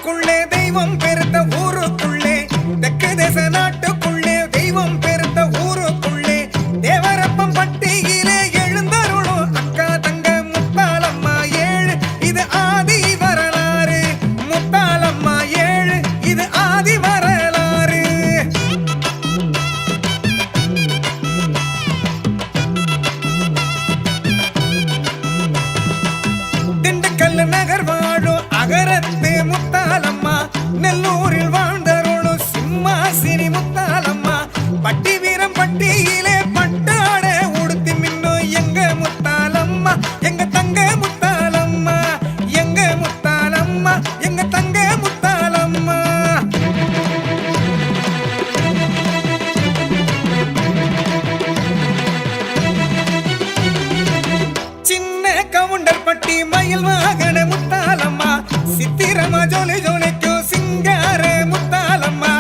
நாட்டுக்குள்ளே தெய்வம் பெருத்த ஊருக்குள்ளே தெற்கு தேச நாட்டுக்குள்ளே தெய்வம் பெருத்த ஊருக்குள்ளே தேவரப்பம் பட்டியிலே எழுந்தருளும் அக்கா தங்க முத்தாலம்மா ஏழு இது ஆதி வரலாறு. முத்தாலம்மா ஏழு இது ஆதி வரலாறு. திண்டுக்கல் நகர் வாழும் அகரத்து முத்தாலம்மா நெல்லூரில் வாழ்ந்தருளும் சிம்மாசினி முத்தாலம்மா பட்டி வீரம் பட்டியிலே பட்டாட உடுத்தி மின்னும் எங்க முத்தாலம்மா எங்க தங்க முத்தாலம்மா எங்க முத்தாலம்மா எங்க தங்க முத்தாலம்மா. சின்ன கவுண்டர் பட்டி மயில் வாகன முத்தாலம்மா சித்திரமா ஜோலி ஜோலிக்கும் சிங்கார முத்தாலம்மா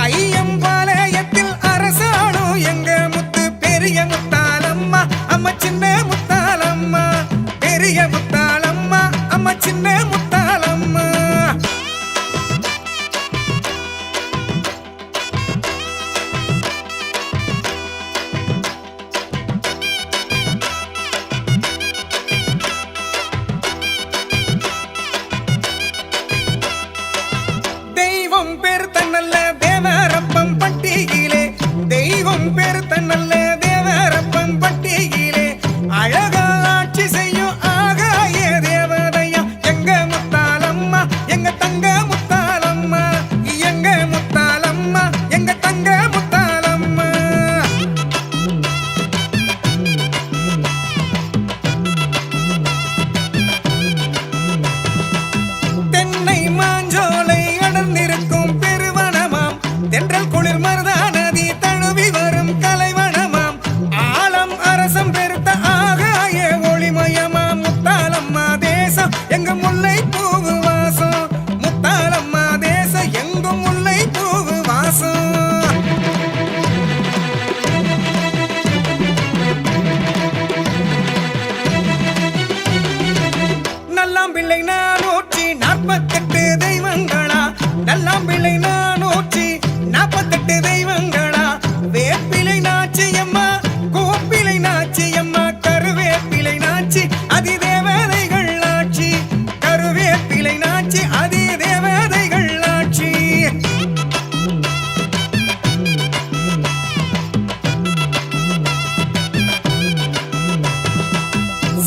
ஐயம்பாளையத்தில் அரசாணும் எங்க முத்து பெரிய முத்தாலம்மா அம்மா சின்ன முத்தாலம்மா பெரிய முத்தாலம்மா அம்மா சின்ன முத்தாலம்மா. தெய்வம் பேர் தன்னல்ல தேவரப்பம் பட்டியிலே தெய்வம் பேர் தன்னல்ல தேவரப்பம் பட்டியிலே அழகா ஆட்சி செய்யும் ஆகாய தேவதையா எங்க முத்தாலம்மா எங்க தங்க முத்தாலம்மா எங்க முத்தாலம்மா எங்க தங்க முத்தாலம்மா. தென்னை மாஞ்சோலை அடர்ந்திருக்கும் பெருவனமாம் தென்றல் குளிர் மருதா நதி தழுவி வரும் கலைவனமாம் ஆலம் அரசம் பெருத்த ஆகாய ஒளிமயமாம் முத்தாலம்மா தேசம் எங்க முல்லை பூவு வாசம் முத்தாலம்மா தேசம் எங்கும் முல்லை பூவு வாசம். நல்லாம்பிள்ளை 448 தெய்வங்களா நல்லாம்பிள்ளை 448 தெய்வங்களா வேப்பிலை நாச்சியம்மா கோப்பிலை நாச்சியம்மா கருவேப்பிலை நாச்சி அதி தேவதைகள் ஆட்சி கருவேப்பிலை நாச்சி அதி தேவதைகள் ஆட்சி.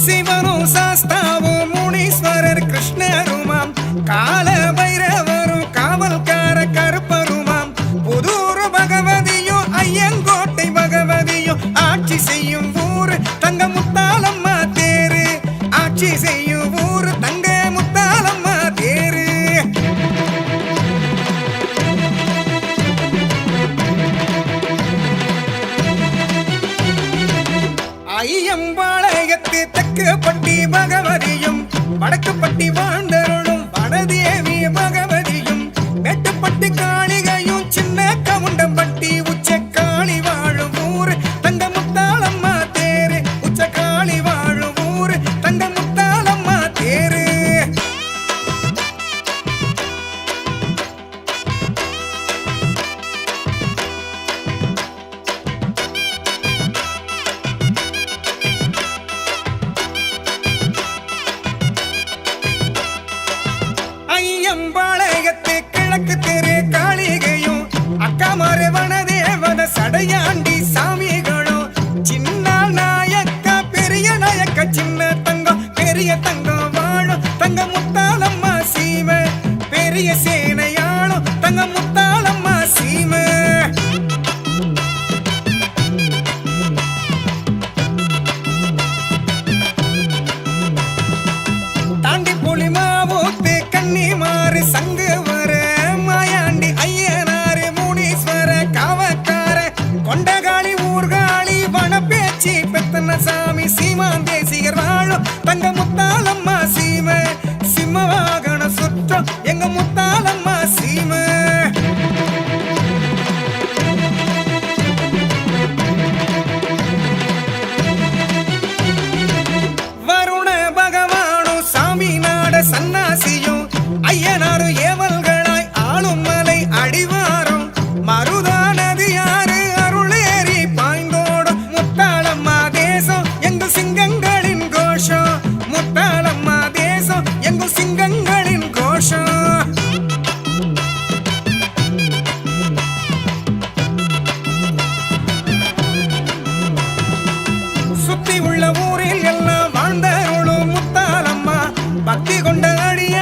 சிவனும் சாஸ்தாவும் முனீஸ்வரர் கிருஷ்ணருமாம் கால பைரவரும் காவல்கார கருப்பருமாம் புதூர் பகவதியும் ஐயங்கோட்டை பகவதியும் ஆட்சி செய்யும் ஊரு தங்க முத்தாலம்மா தேரு ஆட்சி செய்யும் ஊரு தங்க முத்தாலம்மா தேரு. ஐயம்பாளையத்து தெற்கு பட்டி பகவதியும் வடக்கு பட்டி வாழ்ந்தருளும் வனதேவி பகவதியும் மேட்டுப்பட்டி காளிகையும் சின்ன கவுண்டம்பட்டி உச்ச காளி வாழும் ஊரு தங்க முத்தாலம்மா தேரு உச்ச காளி வாழும் ஊரு தங்க முத்தாலம்மா தேரு. ஐயம்பாளையத்து கிழக்கு தெரு காளிகையும் அக்காமாறு வனதேவத சடையாண்டி சாமிகளும் சின்ன நாயக்கா பெரிய நாயக்கா சின்ன தங்கம் பெரிய தங்கம் வாழும் தங்க முத்தாலம்மா சீமை பெரிய சேனையாளும் தங்க முத்தாலம்மா சீமை. தாண்டி புலிமாவூத்து கன்னிமாறு சங்கு வர மாயாண்டி ஐயனாறு முனீஸ்வர காவக்கார கொண்டகாளி ஊர்காளி வனப்பேச்சி பெத்தன சாமி சீமாந்தேசிகர் வாழும் தங்க முத்தாலம்மா சீமை சிம்ம வாகன சுற்றம் எங்க முத்தாலம்மா சீமை. வருண பகவானும் சாமி நாட சன்னாசியும் ஐயனாரு ஏவல் கொண்டாடி